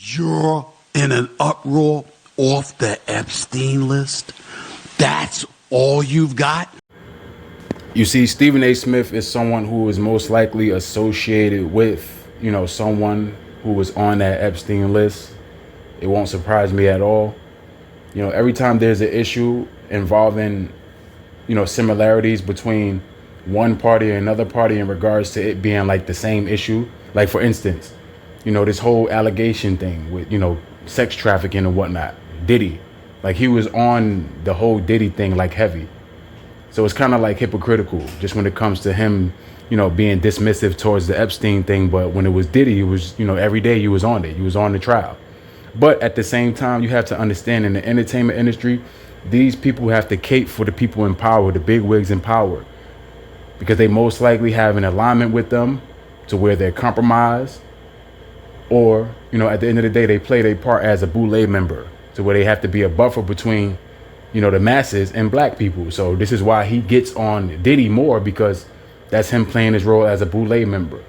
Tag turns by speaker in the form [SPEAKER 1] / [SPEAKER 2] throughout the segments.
[SPEAKER 1] You're in an uproar off the Epstein list? That's all you've got?
[SPEAKER 2] You see, Stephen A. Smith is someone who is most likely associated with, someone who was on that Epstein list. It won't surprise me at all. Every time there's an issue involving, similarities between one party and another party in regards to it being like the same issue. Like, for instance, this whole allegation thing with, sex trafficking and whatnot. Diddy, like he was on the whole Diddy thing like heavy. So it's kind of like hypocritical just when it comes to him, being dismissive towards the Epstein thing. But when it was Diddy, it was, every day you was on it. You was on the trial. But at the same time, you have to understand in the entertainment industry, these people have to cape for the people in power, the big wigs in power, because they most likely have an alignment with them to where they're compromised. Or, at the end of the day, they play their part as a boule member to where they have to be a buffer between, the masses and black people. So this is why he gets on Diddy more, because that's him playing his role as a boule member.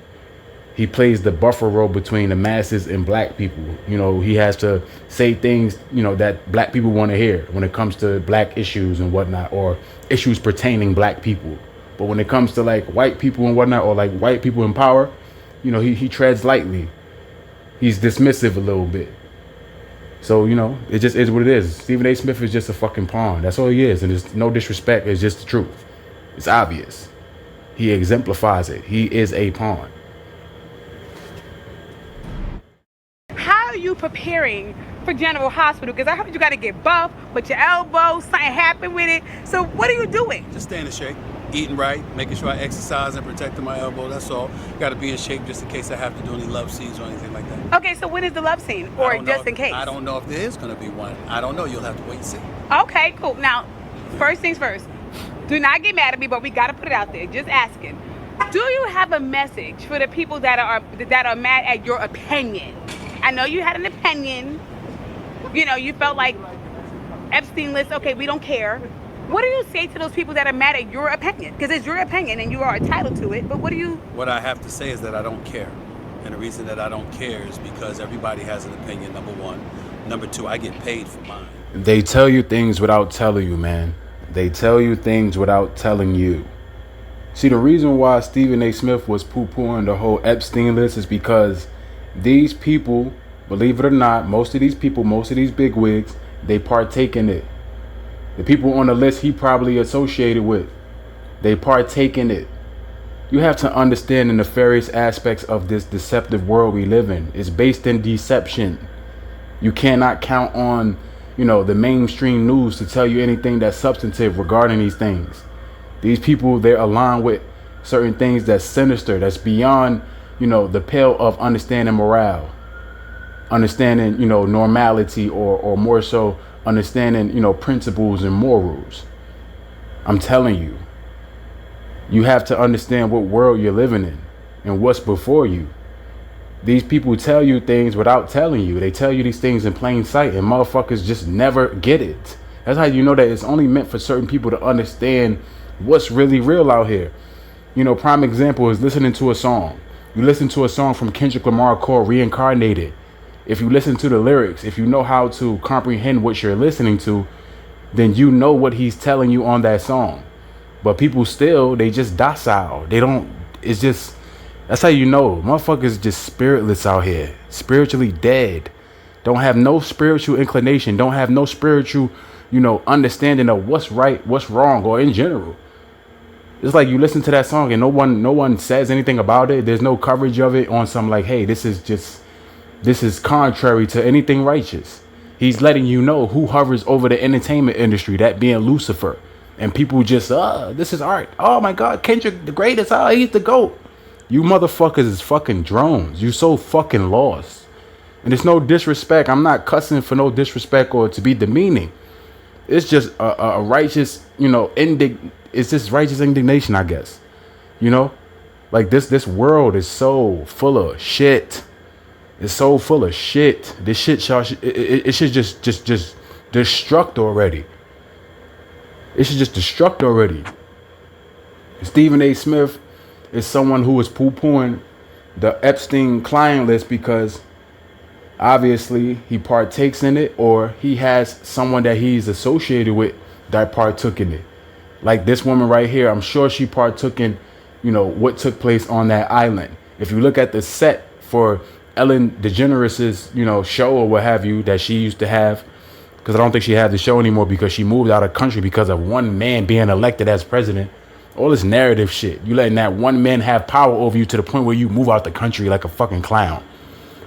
[SPEAKER 2] He plays the buffer role between the masses and black people. He has to say things, that black people want to hear when it comes to black issues and whatnot, or issues pertaining black people. But when it comes to like white people and whatnot, or like white people in power, he treads lightly. He's dismissive a little bit. So, it just is what it is. Stephen A. Smith is just a fucking pawn. That's all he is. And there's no disrespect. It's just the truth. It's obvious. He exemplifies it. He is a pawn.
[SPEAKER 3] How are you preparing for General Hospital? Because I heard you got to get buff, but your elbow, something happened with it. So what are you doing?
[SPEAKER 4] Just staying in shape, eating right, making sure I exercise and protecting my elbow. That's all. Got to be in shape just in case I have to do any love scenes or anything like that.
[SPEAKER 3] Okay, so when is the love scene? Or just in case?
[SPEAKER 4] I don't know if there is going to be one. I don't know. You'll have to wait and see.
[SPEAKER 3] Okay, cool. Now, first things first. Do not get mad at me, but we got to put it out there. Just asking. Do you have a message for the people that are mad at your opinion? I know you had an opinion. You felt like Epstein list, okay, we don't care. What do you say to those people that are mad at your opinion? Because it's your opinion and you are entitled to it, but what I
[SPEAKER 4] have to say is that I don't care. And the reason that I don't care is because everybody has an opinion, number one. Number two, I get paid for mine.
[SPEAKER 2] They tell you things without telling you, man. They tell you things without telling you. See, the reason why Stephen A. Smith was poo-pooing the whole Epstein list is because these people, believe it or not, most of these bigwigs, they partake in it. The people on the list he probably associated with, they partake in it. You have to understand the nefarious aspects of this deceptive world we live in. It's based in deception. You cannot count on, the mainstream news to tell you anything that's substantive regarding these things. These people, they're aligned with certain things that's sinister, that's beyond, the pale of understanding morale, understanding, normality, or more so understanding, principles and morals. I'm telling you, you have to understand what world you're living in and what's before you. These people tell you things without telling you. They tell you these things in plain sight, and motherfuckers just never get it. That's how you know that it's only meant for certain people to understand what's really real out here. Prime example is listening to a song. You listen to a song from Kendrick Lamar called Reincarnated. If you listen to the lyrics, if you know how to comprehend what you're listening to, then you know what he's telling you on that song. But people still, they just docile. That's how you know. Motherfuckers just spiritless out here. Spiritually dead. Don't have no spiritual inclination. Don't have no spiritual, understanding of what's right, what's wrong, or in general. It's like you listen to that song and no one says anything about it. There's no coverage of it on some like, hey, this is contrary to anything righteous. He's letting you know who hovers over the entertainment industry, that being Lucifer. And people just, this is art. Oh my God, Kendrick the greatest. He's the GOAT. You motherfuckers is fucking drones. You so fucking lost. And it's no disrespect. I'm not cussing for no disrespect or to be demeaning. It's just a righteous, it's just righteous indignation, I guess. Like this world is so full of shit. It's so full of shit. This shit, it should just destruct already. It should just destruct already. Stephen A. Smith is someone who is poo-pooing the Epstein client list because Obviously, he partakes in it, or he has someone that he's associated with that partook in it. Like this woman right here, I'm sure she partook in, what took place on that island. If you look at the set for Ellen DeGeneres', show or what have you that she used to have, because I don't think she had the show anymore because she moved out of country because of one man being elected as president. All this narrative shit. You letting that one man have power over you to the point where you move out the country like a fucking clown.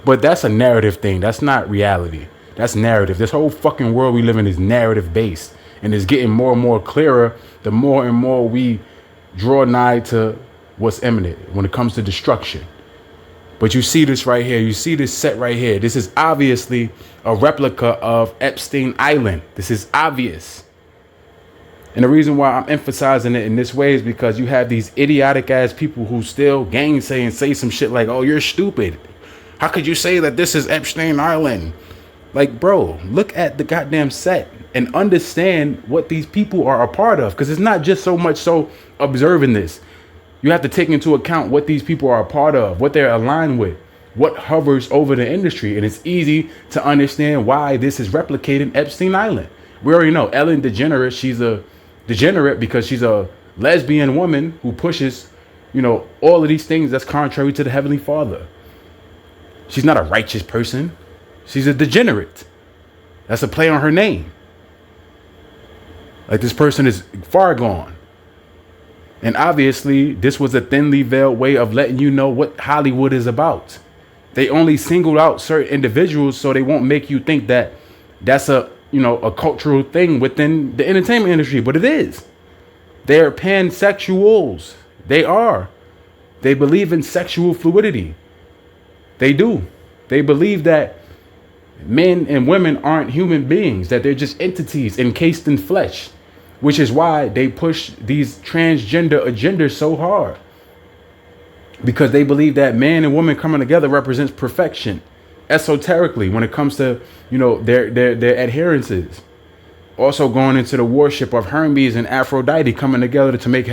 [SPEAKER 2] But that's a narrative thing. That's not reality. That's narrative. This whole fucking world we live in is narrative based. And it's getting more and more clearer the more and more we draw nigh to what's imminent when it comes to destruction. But you see this right here. You see this set right here. This is obviously a replica of Epstein Island. This is obvious. And the reason why I'm emphasizing it in this way is because you have these idiotic ass people who still gainsay and say some shit like, oh, you're stupid. How could you say that this is Epstein Island? Like, bro, look at the goddamn set and understand what these people are a part of. Because it's not just so much so observing this. You have to take into account what these people are a part of, what they're aligned with, what hovers over the industry. And it's easy to understand why this is replicating Epstein Island. We already know Ellen DeGeneres, she's a degenerate because she's a lesbian woman who pushes, all of these things that's contrary to the Heavenly Father. She's not a righteous person. She's a degenerate. That's a play on her name. Like, this person is far gone. And obviously, this was a thinly veiled way of letting you know what Hollywood is about. They only singled out certain individuals so they won't make you think that that's a cultural thing within the entertainment industry. But it is. They're pansexuals. They are. They believe in sexual fluidity. They do. They believe that men and women aren't human beings, that they're just entities encased in flesh, which is why they push these transgender agendas so hard, because they believe that man and woman coming together represents perfection esoterically when it comes to, their adherences. Also going into the worship of Hermes and Aphrodite coming together to make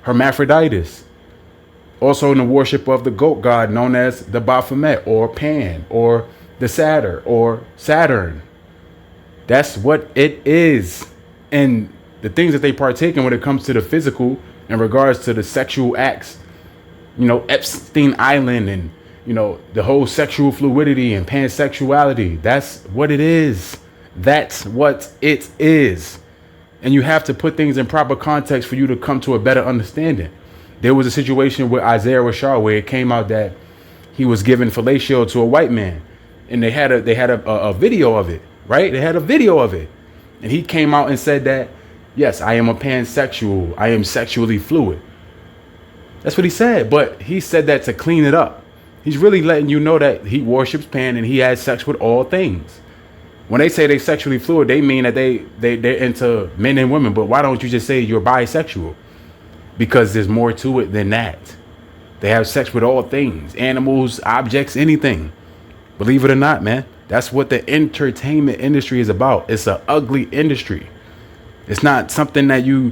[SPEAKER 2] hermaphroditus. Also in the worship of the goat god known as the Baphomet or Pan or the Satyr or Saturn. That's what it is. And the things that they partake in when it comes to the physical in regards to the sexual acts, Epstein Island and, the whole sexual fluidity and pansexuality. That's what it is. That's what it is. And you have to put things in proper context for you to come to a better understanding. There was a situation with Isaiah Rashad where it came out that he was giving fellatio to a white man, and they had a video of it, right? They had a video of it, and he came out and said that, yes, I am a pansexual. I am sexually fluid. That's what he said, but he said that to clean it up. He's really letting you know that he worships Pan and he has sex with all things. When they say they sexually fluid, they mean that they're into men and women. But why don't you just say you're bisexual? Because there's more to it than that. They have sex with all things, animals, objects, anything. Believe it or not, man. That's what the entertainment industry is about. It's an ugly industry. It's not something that you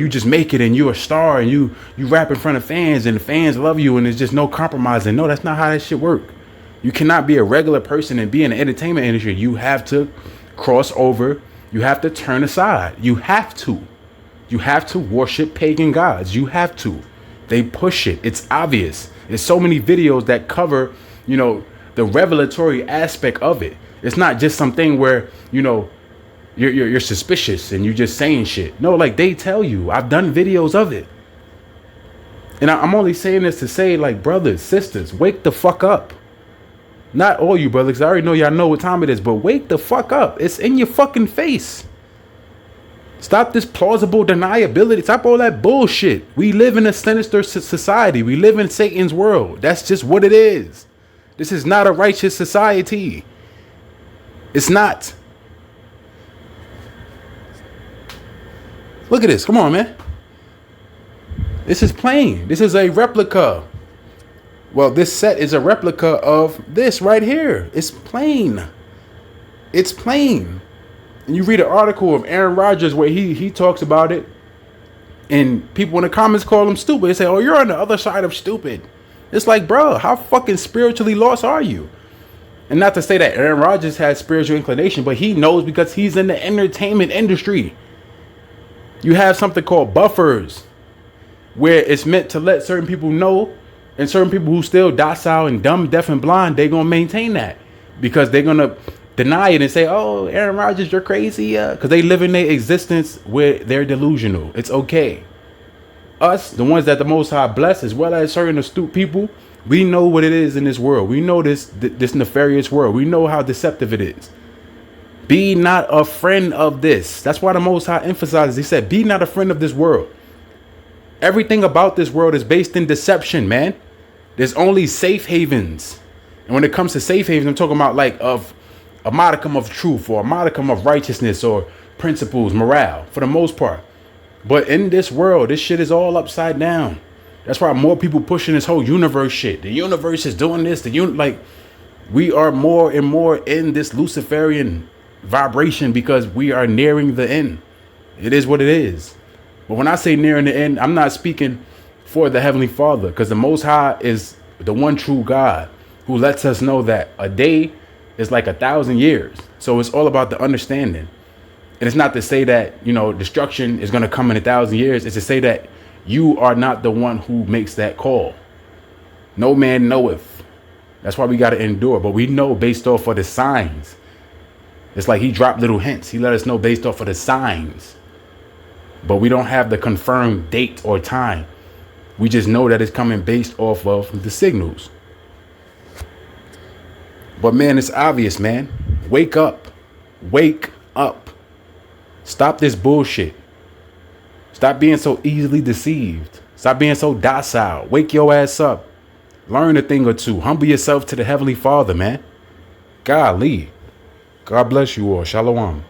[SPEAKER 2] just make it and you're a star and you rap in front of fans and the fans love you and there's just no compromising. No, that's not how that shit work. You cannot be a regular person and be in the entertainment industry. You have to cross over. You have to turn aside. You have to. You have to worship pagan gods. You have to. They push it. It's obvious. There's so many videos that cover, the revelatory aspect of it. It's not just something where, you're suspicious and you're just saying shit. No, like they tell you. I've done videos of it. And I'm only saying this to say, like, brothers, sisters, wake the fuck up. Not all you brothers, I already know y'all know what time it is, but wake the fuck up. It's in your fucking face. Stop this plausible deniability. Stop all that bullshit. We live in a sinister society. We live in Satan's world. That's just what it is. This is not a righteous society. It's not. Look at this. Come on, man. This is plain. This is a replica. Well, this set is a replica of this right here. It's plain. It's plain. And you read an article of Aaron Rodgers where he talks about it. And people in the comments call him stupid. They say, oh, you're on the other side of stupid. It's like, bro, how fucking spiritually lost are you? And not to say that Aaron Rodgers has spiritual inclination, but he knows because he's in the entertainment industry. You have something called buffers, where it's meant to let certain people know, and certain people who still docile and dumb, deaf, and blind, they're going to maintain that. Because they're going to deny it and say, oh, Aaron Rodgers, you're crazy. Because they live in their existence where they're delusional. It's okay. Us, the ones that the Most High bless, as well as certain astute people, we know what it is in this world. We know this nefarious world. We know how deceptive it is. Be not a friend of this. That's why the Most High emphasizes. He said, be not a friend of this world. Everything about this world is based in deception, man. There's only safe havens. And when it comes to safe havens, I'm talking about like of a modicum of truth or a modicum of righteousness or principles, morale, for the most part. But in this world, this shit is all upside down. That's why more people pushing this whole universe shit. The universe is doing this. Like we are more and more in this Luciferian vibration because we are nearing the end. It is what it is. But when I say nearing the end, I'm not speaking for the Heavenly Father, because the Most High is the one true God who lets us know that a day is like 1,000 years. So it's all about the understanding. And it's not to say that, you know, destruction is going to come in 1,000 years. It's to say that you are not the one who makes that call. No man knoweth. That's why we got to endure. But we know based off of the signs. It's like he dropped little hints. He let us know based off of the signs. But we don't have the confirmed date or time. We just know that it's coming based off of the signals. But man, it's obvious, man. Wake up. Wake up. Stop this bullshit. Stop being so easily deceived. Stop being so docile. Wake your ass up. Learn a thing or two. Humble yourself to the Heavenly Father, man. Golly. God bless you all. Shalom.